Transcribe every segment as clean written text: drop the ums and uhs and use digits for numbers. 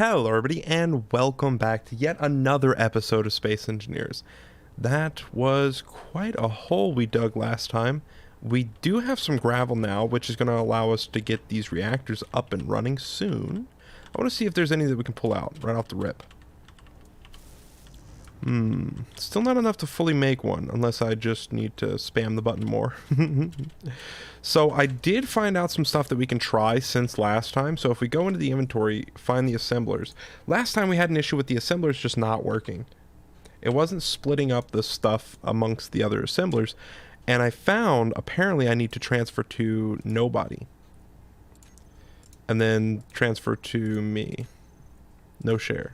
Hello everybody and welcome back to yet another episode of Space Engineers. That was quite a hole we dug last time. We do have some gravel now, which is going to allow us to get these reactors up and running soon. I want to see if there's any that we can pull out right off the rip. Still not enough to fully make one, unless I just need to spam the button more. So I did find out some stuff that we can try since last time. So if we go into the inventory, find the assemblers. Last time we had an issue with the assemblers just not working. It wasn't splitting up the stuff amongst the other assemblers. And I found, apparently I need to transfer to nobody. And then transfer to me. No share.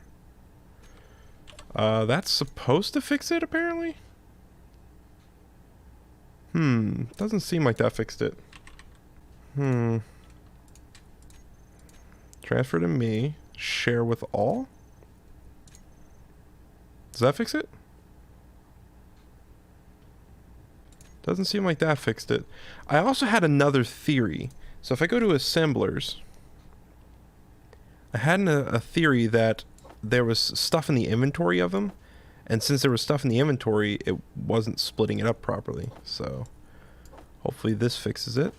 That's supposed to fix it, apparently? Doesn't seem like that fixed it. Transfer to me. Share with all? Does that fix it? Doesn't seem like that fixed it. I also had another theory. So if I go to assemblers, I had a theory that there was stuff in the inventory of them, and since there was stuff in the inventory, it wasn't splitting it up properly. So hopefully this fixes it.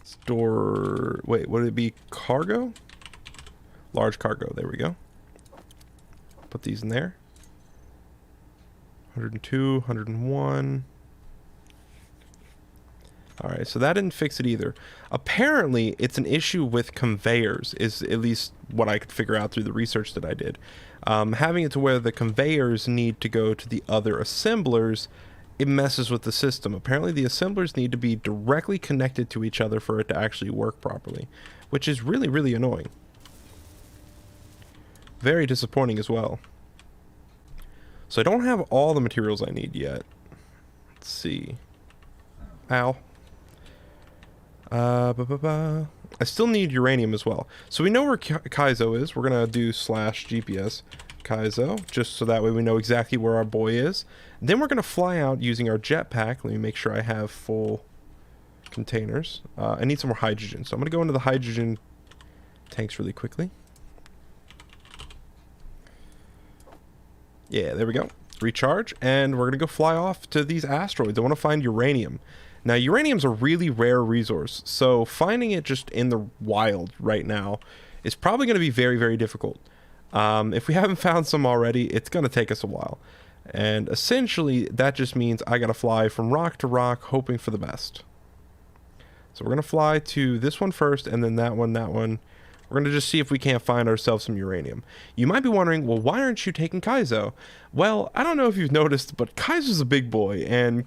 Store, wait, would it be cargo? Large cargo, there we go. Put these in there. 102, 101. Alright, so that didn't fix it either. Apparently, it's an issue with conveyors, is at least what I could figure out through the research that I did. Having it to where the conveyors need to go to the other assemblers, it messes with the system. Apparently, the assemblers need to be directly connected to each other for it to actually work properly, which is really, really annoying. Very disappointing as well. So I don't have all the materials I need yet. Let's see. Ow. I still need uranium as well. So we know where Kaizo is. We're going to do /GPS Kaizo, just so that way we know exactly where our boy is. Then we're going to fly out using our jetpack. Let me make sure I have full containers. I need some more hydrogen. So I'm going to go into the hydrogen tanks really quickly. Yeah, there we go. Recharge. And we're going to go fly off to these asteroids. I want to find uranium. Now, uranium's a really rare resource, so finding it just in the wild right now is probably going to be very, very difficult. If we haven't found some already, it's going to take us a while. And essentially, that just means I got to fly from rock to rock, hoping for the best. So we're going to fly to this one first, and then that one, that one. We're going to just see if we can't find ourselves some uranium. You might be wondering, well, why aren't you taking Kaizo? Well, I don't know if you've noticed, but Kaizo's a big boy, and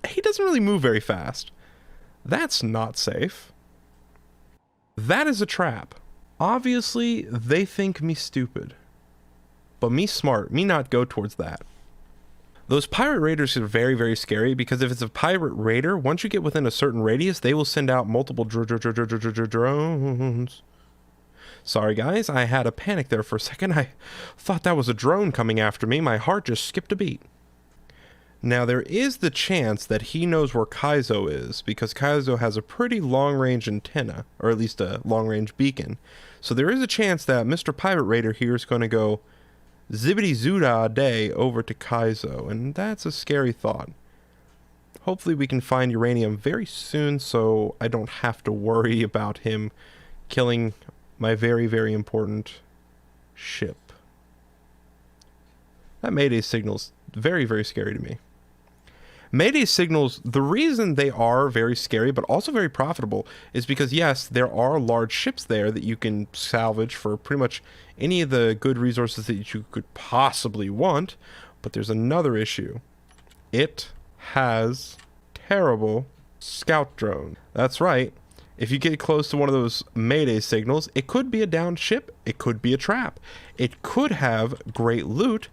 he doesn't really move very fast. That's not safe. That is a trap. Obviously, they think me stupid. But me smart. Me not go towards that. Those pirate raiders are very, very scary because if it's a pirate raider, once you get within a certain radius, they will send out multiple drones. Sorry guys, I had a panic there for a second. I thought that was a drone coming after me. My heart just skipped a beat. Now, there is the chance that he knows where Kaizo is, because Kaizo has a pretty long-range antenna, or at least a long-range beacon. So there is a chance that Mr. Pirate Raider here is going to go zibbity-zoodah day over to Kaizo, and that's a scary thought. Hopefully we can find uranium very soon, so I don't have to worry about him killing my very, very important ship. That Mayday signal's very, very scary to me. Mayday signals, the reason they are very scary but also very profitable is because, yes, there are large ships there that you can salvage for pretty much any of the good resources that you could possibly want, but there's another issue. It has terrible scout drone. That's right. If you get close to one of those Mayday signals, it could be a downed ship, it could be a trap, it could have great loot,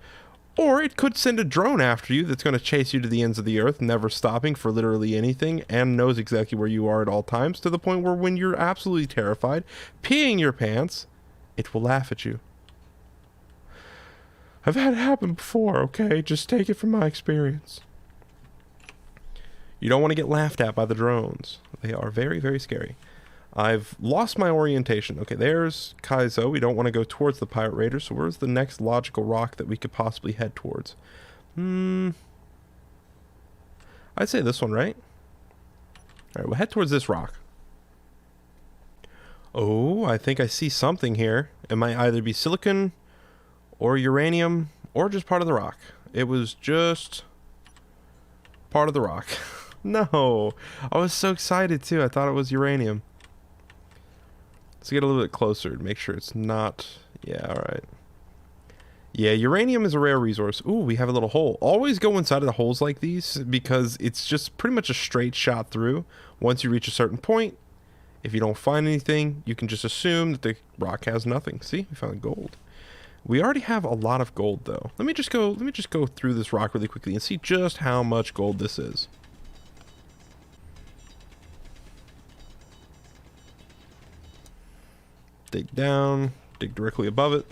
or it could send a drone after you that's going to chase you to the ends of the earth, never stopping for literally anything, and knows exactly where you are at all times, to the point where when you're absolutely terrified, peeing your pants, it will laugh at you. I've had it happen before, okay? Just take it from my experience. You don't want to get laughed at by the drones. They are very, very scary. I've lost my orientation. Okay, there's Kaizo. We don't want to go towards the Pirate Raider, so where's the next logical rock that we could possibly head towards? I'd say this one, right? Alright, we'll head towards this rock. Oh, I think I see something here. It might either be silicon or uranium or just part of the rock. It was just part of the rock. No, I was so excited too. I thought it was uranium. Let's get a little bit closer to make sure it's not. Yeah, all right. Yeah, uranium is a rare resource. Ooh, we have a little hole. Always go inside of the holes like these because it's just pretty much a straight shot through. Once you reach a certain point, if you don't find anything, you can just assume that the rock has nothing. See, we found gold. We already have a lot of gold though. Let me just go through this rock really quickly and see just how much gold this is. Dig down, dig directly above it.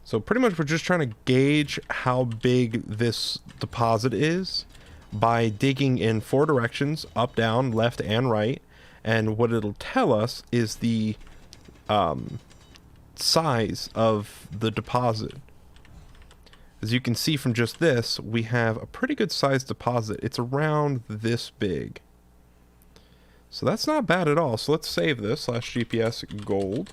So pretty much we're just trying to gauge how big this deposit is by digging in 4 directions, up, down, left, and right. And what it'll tell us is the size of the deposit. As you can see from just this, we have a pretty good sized deposit. It's around this big. So that's not bad at all. So let's save this /GPS gold.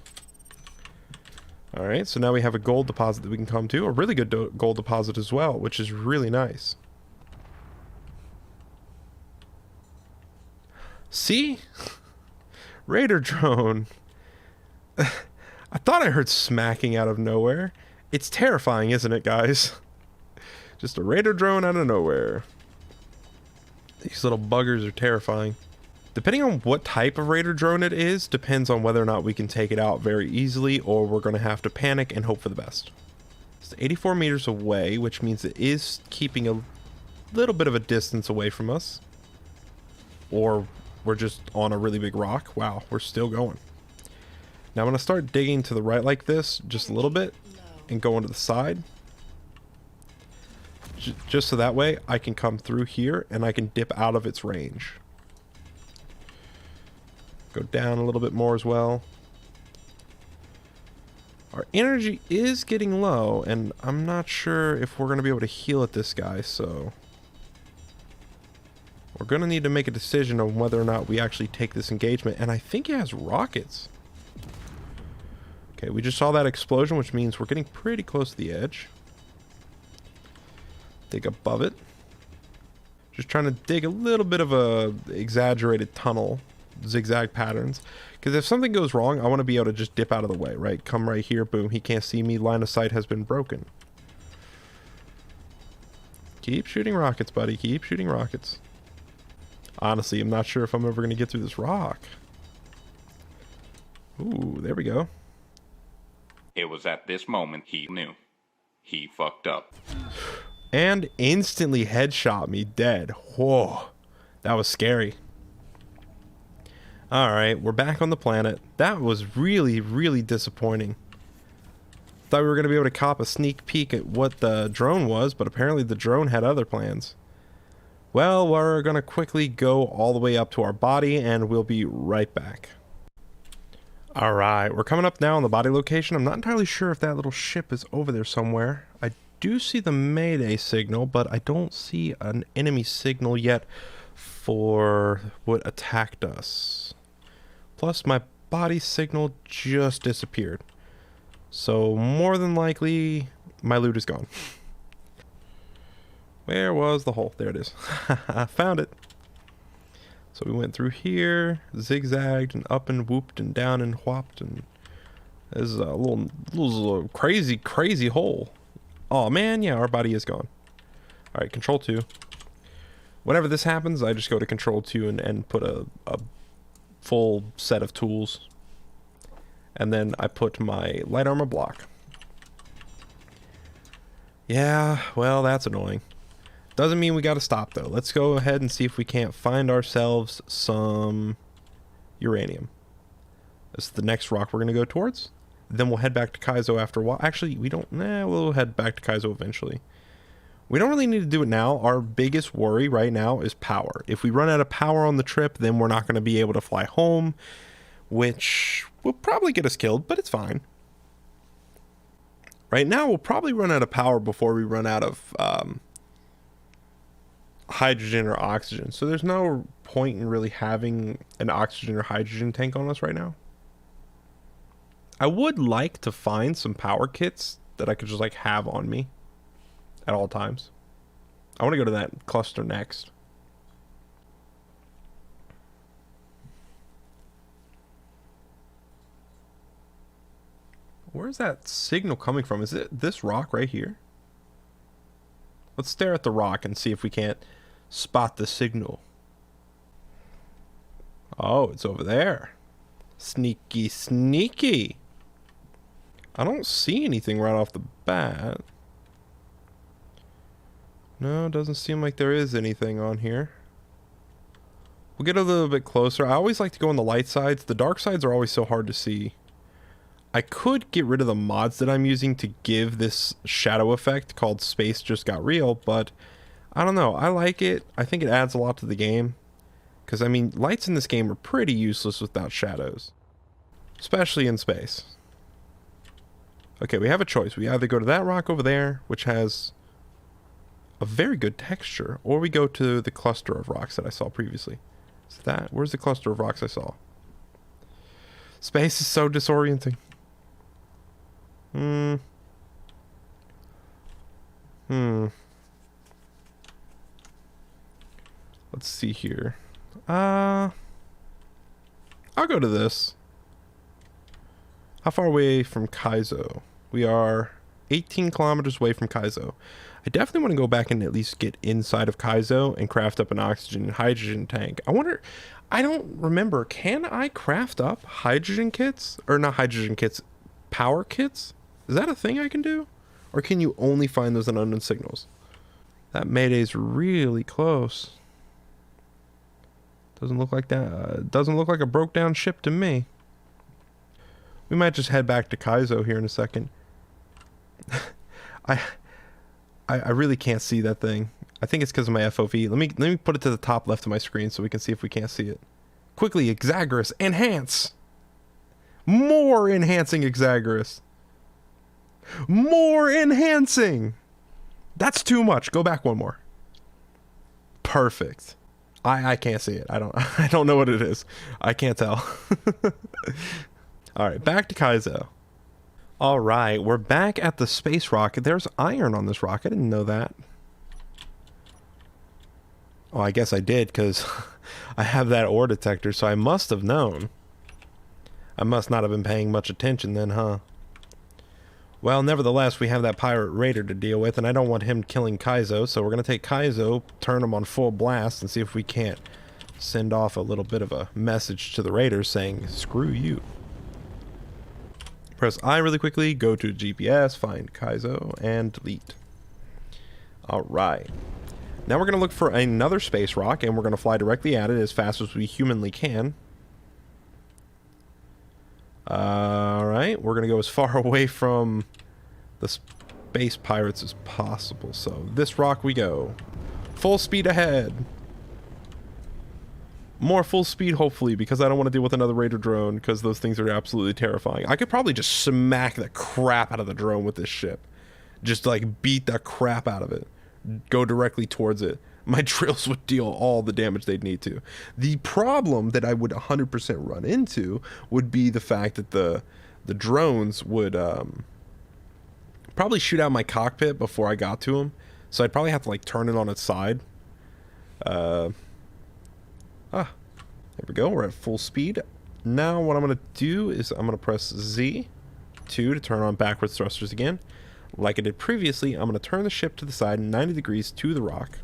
All right, so now we have a gold deposit that we can come to, a really good gold deposit as well, which is really nice. See? Raider drone. I thought I heard smacking out of nowhere. It's terrifying, isn't it, guys? Just a Raider drone out of nowhere. These little buggers are terrifying. Depending on what type of Raider drone it is, depends on whether or not we can take it out very easily or we're going to have to panic and hope for the best. It's 84 meters away, which means it is keeping a little bit of a distance away from us. Or we're just on a really big rock. Wow, we're still going. Now I'm going to start digging to the right like this, just a little bit, and go onto the side. Just so that way I can come through here and I can dip out of its range. Go down a little bit more as well. Our energy is getting low, and I'm not sure if we're going to be able to heal at this guy, so we're going to need to make a decision on whether or not we actually take this engagement, and I think he has rockets. Okay, we just saw that explosion, which means we're getting pretty close to the edge. Dig above it. Just trying to dig a little bit of a exaggerated tunnel. Zigzag patterns, because if something goes wrong, I want to be able to just dip out of the way, right? Come right here, boom, he can't see me, line of sight has been broken. Keep shooting rockets, buddy, keep shooting rockets. Honestly, I'm not sure if I'm ever going to get through this rock. Ooh, there we go. It was at this moment he knew. He fucked up. And instantly headshot me dead. Whoa, that was scary. Alright, we're back on the planet. That was really, really disappointing. Thought we were going to be able to cop a sneak peek at what the drone was, but apparently the drone had other plans. Well, we're going to quickly go all the way up to our body, and we'll be right back. Alright, we're coming up now on the body location. I'm not entirely sure if that little ship is over there somewhere. I do see the Mayday signal, but I don't see an enemy signal yet for what attacked us. Plus, my body signal just disappeared. So, more than likely, my loot is gone. Where was the hole? There it is. I found it. So, we went through here, zigzagged, and up and whooped, and down and whopped, and there's a little crazy hole. Oh man, yeah, our body is gone. Alright, control 2. Whenever this happens, I just go to control 2 and put a full set of tools, and then I put my light armor block. Yeah, well, that's annoying. Doesn't mean we gotta stop though. Let's go ahead and see if we can't find ourselves some uranium. This is the next rock we're gonna go towards. Then we'll head back to Kaizo after a while. Actually, we don't, we'll head back to Kaizo eventually. We don't really need to do it now. Our biggest worry right now is power. If we run out of power on the trip, then we're not going to be able to fly home, which will probably get us killed, but it's fine. Right now, we'll probably run out of power before we run out of hydrogen or oxygen. So there's no point in really having an oxygen or hydrogen tank on us right now. I would like to find some power kits that I could just like have on me at all times. I want to go to that cluster next. Where's that signal coming from? Is it this rock right here? Let's stare at the rock and see if we can't spot the signal. Oh, it's over there. Sneaky, sneaky. I don't see anything right off the bat. No, doesn't seem like there is anything on here. We'll get a little bit closer. I always like to go on the light sides. The dark sides are always so hard to see. I could get rid of the mods that I'm using to give this shadow effect called Space Just Got Real, but I don't know. I like it. I think it adds a lot to the game. Because, I mean, lights in this game are pretty useless without shadows. Especially in space. Okay, we have a choice. We either go to that rock over there, which has a very good texture, or we go to the cluster of rocks that I saw previously. Is that? Where's the cluster of rocks I saw? Space is so disorienting. Let's see here. I'll go to this. How far away from Kaizo? We are 18 kilometers away from Kaizo. I definitely want to go back and at least get inside of Kaizo and craft up an oxygen and hydrogen tank. I wonder, I don't remember, can I craft up hydrogen kits? Or not hydrogen kits, power kits? Is that a thing I can do? Or can you only find those in unknown signals? That Mayday's really close. Doesn't look like that. Doesn't look like a broke down ship to me. We might just head back to Kaizo here in a second. I really can't see that thing. I think it's because of my FOV. Let me put it to the top left of my screen so we can see if we can't see it. Quickly, Exagoras, enhance! More enhancing Exagoras. More enhancing! That's too much. Go back one more. Perfect. I can't see it. I don't know what it is. I can't tell. All right, back to Kaizo. All right, we're back at the space rocket. There's iron on this rock. I didn't know that. Oh, I guess I did because I have that ore detector, so I must have known. I must not have been paying much attention then, huh? Well, nevertheless, we have that pirate raider to deal with, and I don't want him killing Kaizo, so we're going to take Kaizo, turn him on full blast, and see if we can't send off a little bit of a message to the raiders saying, screw you. Press I really quickly, go to GPS, find Kaizo, and delete. Alright. Now we're going to look for another space rock, and we're going to fly directly at it as fast as we humanly can. Alright, we're going to go as far away from the space pirates as possible. So, this rock we go. Full speed ahead. More full speed, hopefully, because I don't want to deal with another raider drone, because those things are absolutely terrifying. I could probably just smack the crap out of the drone with this ship. Just, like, beat the crap out of it. Go directly towards it. My drills would deal all the damage they'd need to. The problem that I would 100% run into would be the fact that the drones would probably shoot out my cockpit before I got to them. So I'd probably have to, like, turn it on its side. There we go. We're at full speed. Now what I'm going to do is I'm going to press Z2 to turn on backwards thrusters again. Like I did previously, I'm going to turn the ship to the side 90 degrees to the rock.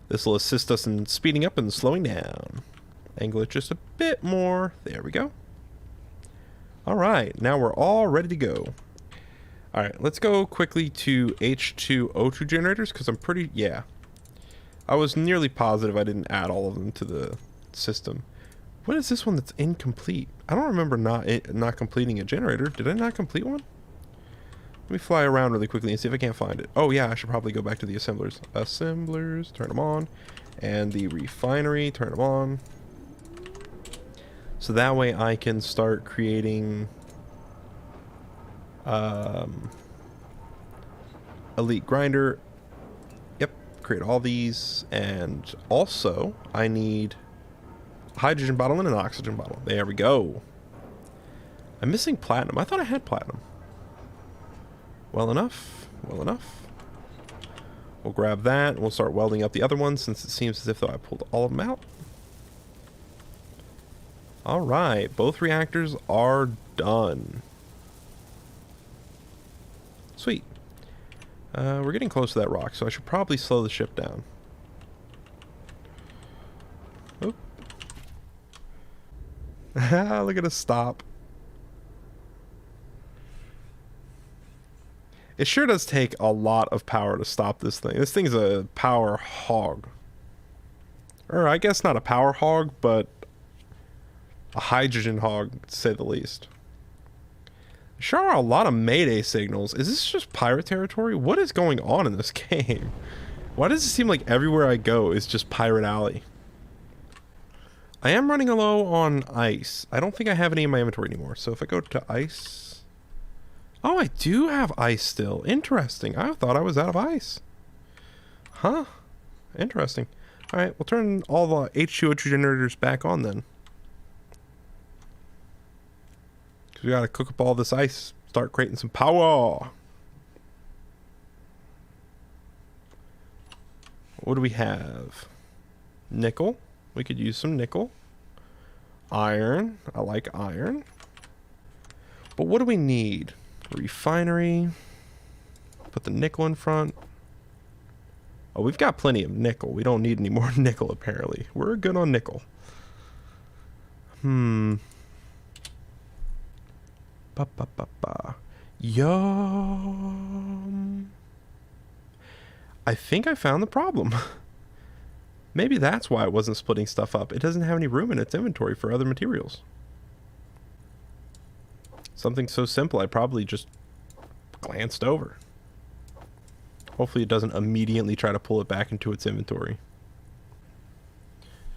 This will assist us in speeding up and slowing down. Angle it just a bit more. There we go. Alright, now we're all ready to go. Alright, let's go quickly to H2O2 generators, because I'm pretty... yeah. I was nearly positive I didn't add all of them to the system. What is this one that's incomplete? I don't remember not completing a generator. Did I not complete one? Let me fly around really quickly and see if I can't find it. Oh yeah, I should probably go back to the assemblers. Assemblers, turn them on. And the refinery, turn them on. So that way I can start creating elite grinder. Yep, create all these. And also I need a hydrogen bottle and an oxygen bottle. There we go. I'm missing platinum. I thought I had platinum. Well enough. Well enough. We'll grab that and we'll start welding up the other ones since it seems as if though I pulled all of them out. Alright, both reactors are done. Sweet. We're getting close to that rock, so I should probably slow the ship down. Oop. Look at us stop. It sure does take a lot of power to stop this thing. This thing's a power hog. Or I guess not a power hog, but a hydrogen hog, to say the least. There sure are a lot of Mayday signals. Is this just pirate territory? What is going on in this game? Why does it seem like everywhere I go is just Pirate Alley? I am running low on ice. I don't think I have any in my inventory anymore. So if I go to ice... Oh, I do have ice still. Interesting. I thought I was out of ice. Huh? Interesting. Alright, we'll turn all the H2O generators back on then. Because we gotta cook up all this ice. Start creating some power. What do we have? Nickel. We could use some nickel. Iron. I like iron. But what do we need? Refinery. Put the nickel in front. Oh, we've got plenty of nickel. We don't need any more nickel, apparently. We're good on nickel. Yum. I think I found the problem. Maybe that's why it wasn't splitting stuff up. It doesn't have any room in its inventory for other materials. Something so simple I probably just glanced over. Hopefully it doesn't immediately try to pull it back into its inventory.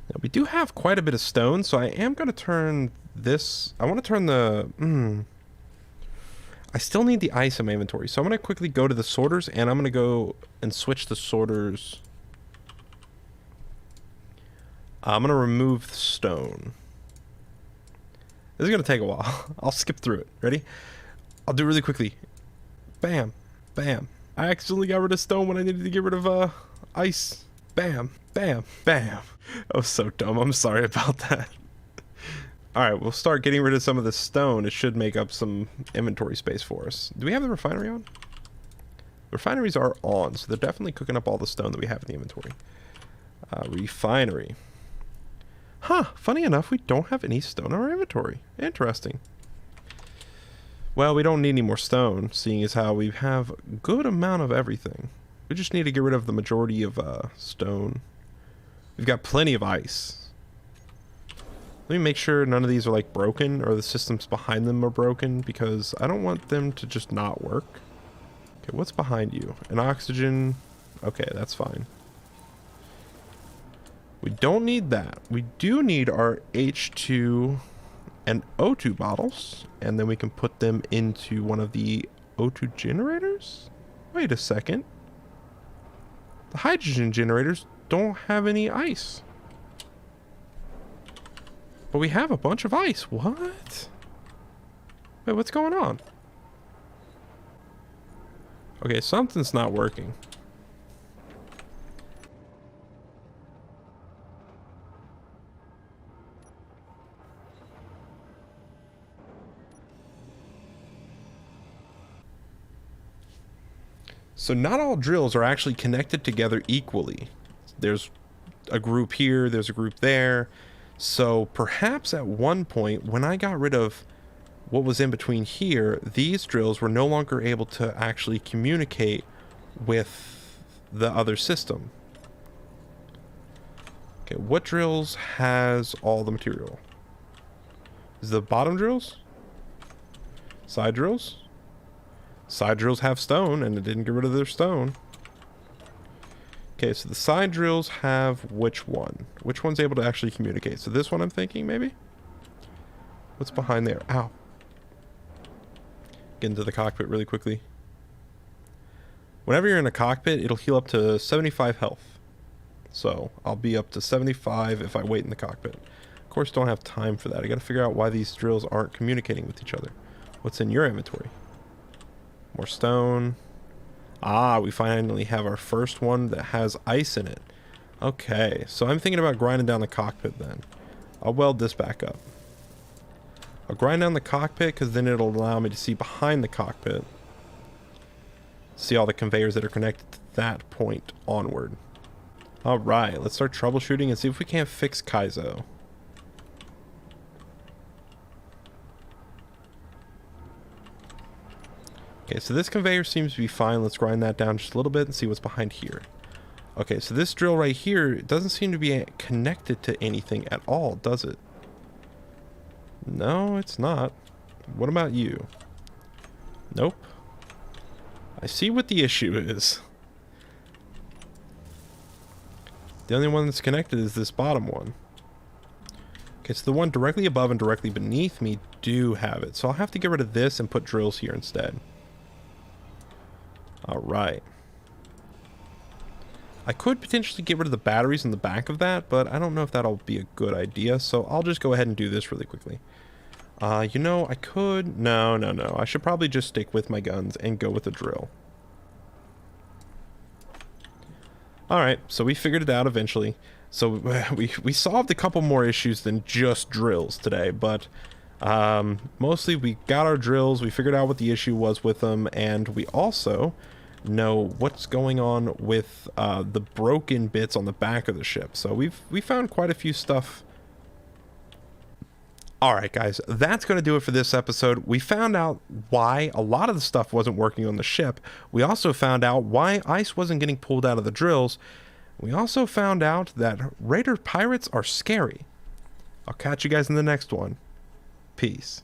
Now we do have quite a bit of stone, so I am going to turn this... I want to turn the... I still need the ice in my inventory, so I'm going to quickly go to the sorters, and I'm going to go and switch the sorters. I'm going to remove the stone. This is going to take a while. I'll skip through it. Ready? I'll do it really quickly. Bam. Bam. I accidentally got rid of stone when I needed to get rid of ice. Bam. Bam. Bam. I was so dumb. I'm sorry about that. Alright, we'll start getting rid of some of the stone. It should make up some inventory space for us. Do we have the refinery on? The refineries are on, so they're definitely cooking up all the stone that we have in the inventory. Refinery. Huh, funny enough, we don't have any stone in our inventory. Interesting. Well, we don't need any more stone, seeing as how we have a good amount of everything. We just need to get rid of the majority of stone. We've got plenty of ice. Let me make sure none of these are like broken or the systems behind them are broken, because I don't want them to just not work. Okay, what's behind you? An oxygen. Okay, that's fine. We don't need that. We do need our H2 and O2 bottles, and then we can put them into one of the O2 generators? Wait a second. The hydrogen generators don't have any ice. But we have a bunch of ice. What? Wait, what's going on? Okay, something's not working. So not all drills are actually connected together equally. There's a group here, there's a group there. So perhaps at one point, when I got rid of what was in between here, these drills were no longer able to actually communicate with the other system. Okay, what drills has all the material? Is the bottom drills? Side drills? Side drills have stone, and it didn't get rid of their stone. Okay, so the side drills have which one? Which one's able to actually communicate? So this one I'm thinking, maybe? What's behind there? Ow. Get into the cockpit really quickly. Whenever you're in a cockpit, it'll heal up to 75 health. So I'll be up to 75 if I wait in the cockpit. Of course, don't have time for that. I gotta figure out why these drills aren't communicating with each other. What's in your inventory? More stone. Ah, we finally have our first one that has ice in it. Okay, so I'm thinking about grinding down the cockpit then. I'll weld this back up. I'll grind down the cockpit because then it'll allow me to see behind the cockpit. See all the conveyors that are connected to that point onward. Alright, let's start troubleshooting and see if we can't fix Kaizo. Okay, so this conveyor seems to be fine. Let's grind that down just a little bit and see what's behind here. Okay, so this drill right here, it doesn't seem to be connected to anything at all, does it? No, it's not. What about you? Nope. I see what the issue is. The only one that's connected is this bottom one. Okay, so the one directly above and directly beneath me do have it. So I'll have to get rid of this and put drills here instead. Alright. I could potentially get rid of the batteries in the back of that, but I don't know if that'll be a good idea, so I'll just go ahead and do this really quickly. You know, I could... No. I should probably just stick with my guns and go with a drill. Alright, so we figured it out eventually. So we solved a couple more issues than just drills today, but mostly we got our drills, we figured out what the issue was with them, and we also know what's going on with the broken bits on the back of the ship. So we found quite a few stuff. Alright guys, that's going to do it for this episode. We found out why a lot of the stuff wasn't working on the ship. We also found out why ice wasn't getting pulled out of the drills. We also found out that Raider pirates are scary. I'll catch you guys in the next one. Peace.